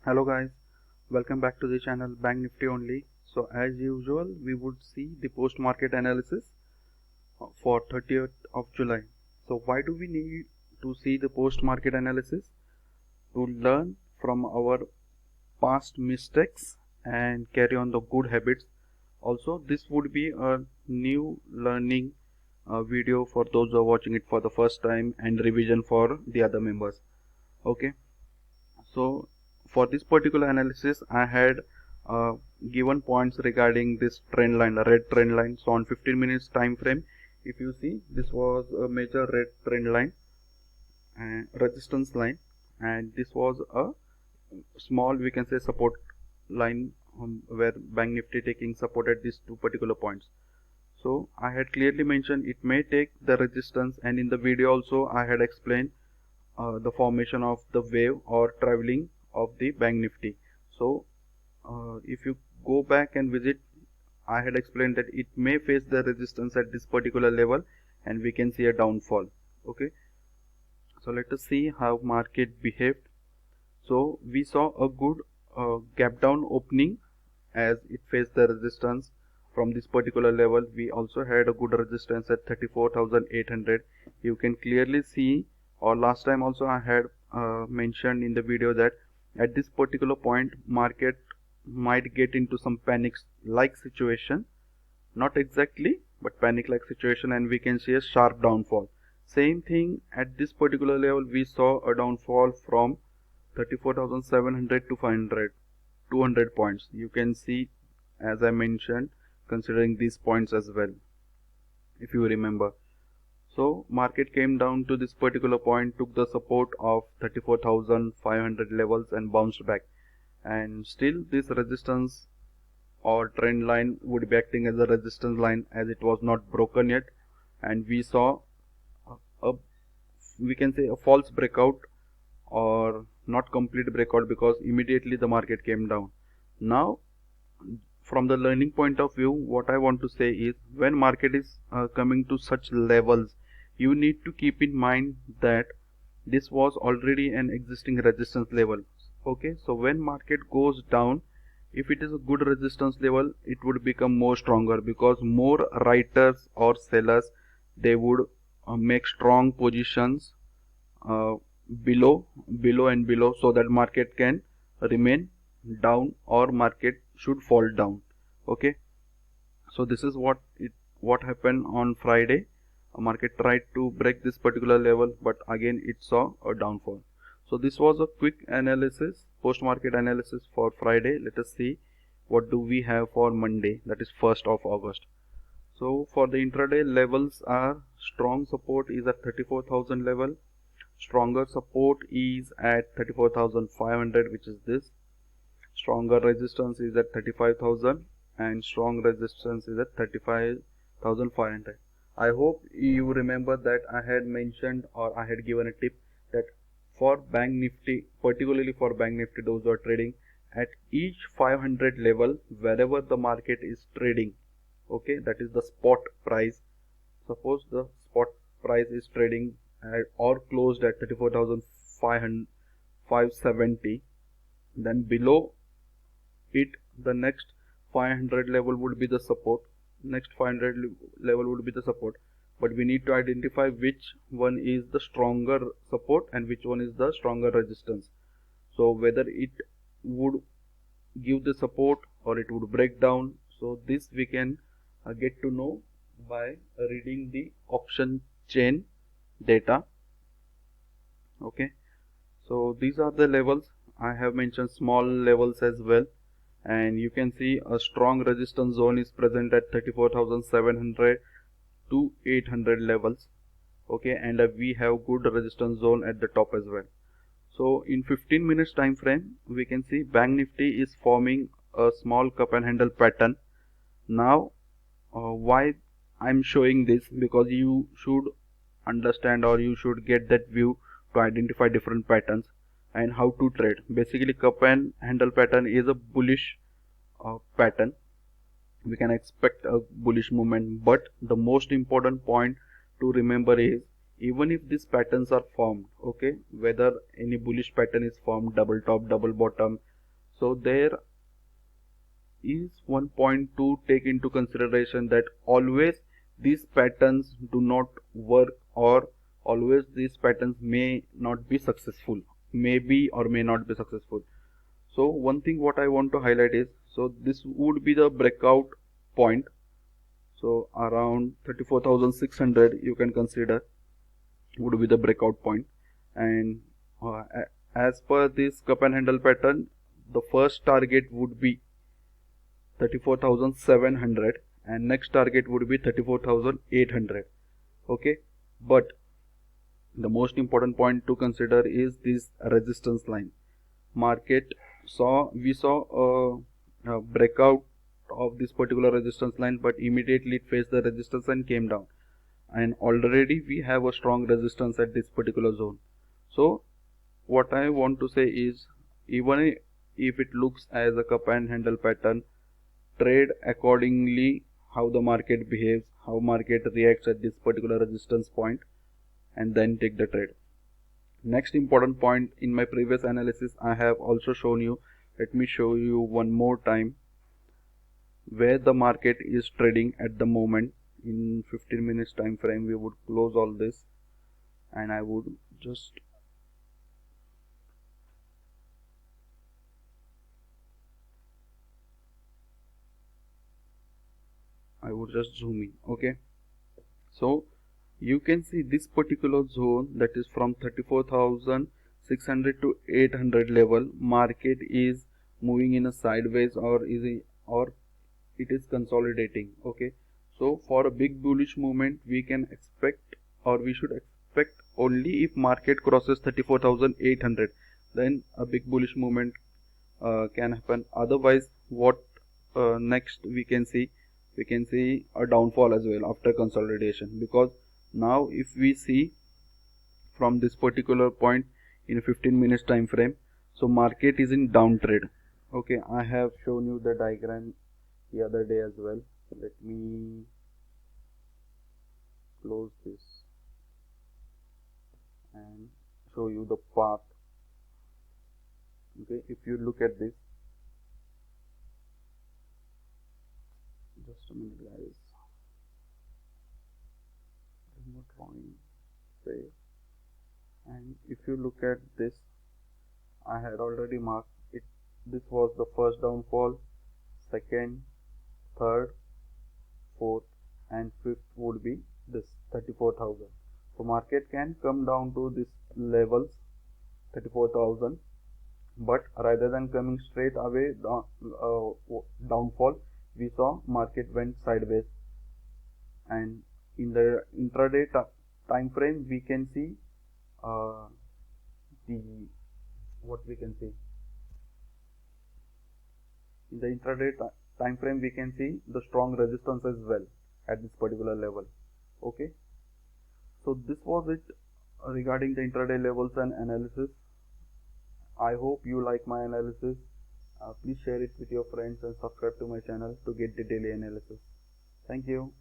Hello guys, welcome back to the channel Bank Nifty only. So as usual we would see the post market analysis for 30th of July. So why do we need to see the post market analysis? To learn from our past mistakes and carry on the good habits. Also this would be a new learning video for those who are watching it for the first time and revision for the other members. Okay. So for this particular analysis, I had given points regarding this trend line, the red trend line. So on 15 minutes time frame, if you see, this was a major red trend line and resistance line, and this was a small, we can say, support line where Bank Nifty taking support at these two particular points. So I had clearly mentioned it may take the resistance, and in the video also I had explained the formation of the wave or traveling of the Bank Nifty. So if you go back and visit, I had explained that it may face the resistance at this particular level and we can see a downfall. Okay, so let us see how market behaved. So we saw a good gap down opening as it faced the resistance from this particular level. We also had a good resistance at 34,800. You can clearly see, or last time also I had mentioned in the video that at this particular point market might get into some panic like situation, not exactly but panic like situation, and we can see a sharp downfall. Same thing at this particular level, we saw a downfall from 34,700 to 500, 200 points. You can see, as I mentioned, considering these points as well, if you remember. So market came down to this particular point, took the support of 34,500 levels and bounced back, and still this resistance or trend line would be acting as a resistance line as it was not broken yet, and we saw a, we can say, a false breakout or not complete breakout because immediately the market came down. Now from the learning point of view, what I want to say is when market is coming to such levels, you need to keep in mind that this was already an existing resistance level. Okay, so when market goes down, if it is a good resistance level, it would become more stronger because more writers or sellers, they would make strong positions uh, below and below, so that market can remain down or market should fall down. Okay, so this is what happened on Friday. A market tried to break this particular level, but again it saw a downfall. So this was a quick analysis, post market analysis for Friday. Let us see what do we have for Monday, that is 1st of August. So for the intraday, levels are strong support is at 34,000 level, stronger support is at 34,500, which is this, stronger resistance is at 35,000, and strong resistance is at 35,500. I hope you remember that I had mentioned or I had given a tip that for Bank Nifty, particularly for Bank Nifty, those who are trading at each 500 level, wherever the market is trading, okay, that is the spot price. Suppose the spot price is trading at, or closed at 34,570, then below it the next 500 level would be the support, next 500 level would be the support, but we need to identify which one is the stronger support and which one is the stronger resistance. So whether it would give the support or it would break down, so this we can get to know by reading the option chain data. Okay, so these are the levels. I have mentioned small levels as well, and you can see a strong resistance zone is present at 34,700 to 800 levels. Okay, and we have good resistance zone at the top as well. So in 15 minutes time frame, we can see Bank Nifty is forming a small cup and handle pattern. Now why I'm showing this, because you should understand or you should get that view to identify different patterns and how to trade. Basically cup and handle pattern is a bullish pattern. We can expect a bullish movement, but the most important point to remember is even if these patterns are formed, okay, whether any bullish pattern is formed, double top, double bottom, So there is one point to take into consideration, that always these patterns do not work, or always these patterns may not be successful, may be or may not be successful. So one thing what I want to highlight is, so this would be the breakout point. So around 34,600 you can consider would be the breakout point. And as per this cup and handle pattern, the first target would be 34,700 and next target would be 34,800. Okay, but the most important point to consider is this resistance line. We saw a breakout of this particular resistance line, but immediately it faced the resistance and came down, and already we have a strong resistance at this particular zone. So what I want to say is, even if it looks as a cup and handle pattern, trade accordingly how the market behaves, how market reacts at this particular resistance point, and then take the trade. Next important point, in my previous analysis I have also shown you, let me show you one more time where the market is trading at the moment. In 15 minutes time frame we would close all this, and I would just zoom in. Okay, so you can see this particular zone, that is from 34,600 to 800 level, market is moving in a sideways, or it is consolidating. Okay, so for a big bullish movement we can expect, or we should expect, only if market crosses 34,800, then a big bullish movement can happen. Otherwise, what next we can see a downfall as well after consolidation, because now if we see from this particular point in a 15 minutes time frame, so market is in downtrend. Okay, I have shown you the diagram the other day as well. Let me close this and show you the path. Okay, if you look at this, just a minute guys, remote drawing save. And if you look at this, I had already marked it. This was the first downfall, second, third, fourth, and fifth would be this 34,000. So market can come down to this levels 34,000, but rather than coming straight away downfall, we saw market went sideways. And in the intraday time frame we can see in the intraday time frame we can see the strong resistance as well at this particular level. Okay, so this was it regarding the intraday levels and analysis. I hope you like my analysis. Please share it with your friends and subscribe to my channel to get the daily analysis. Thank you.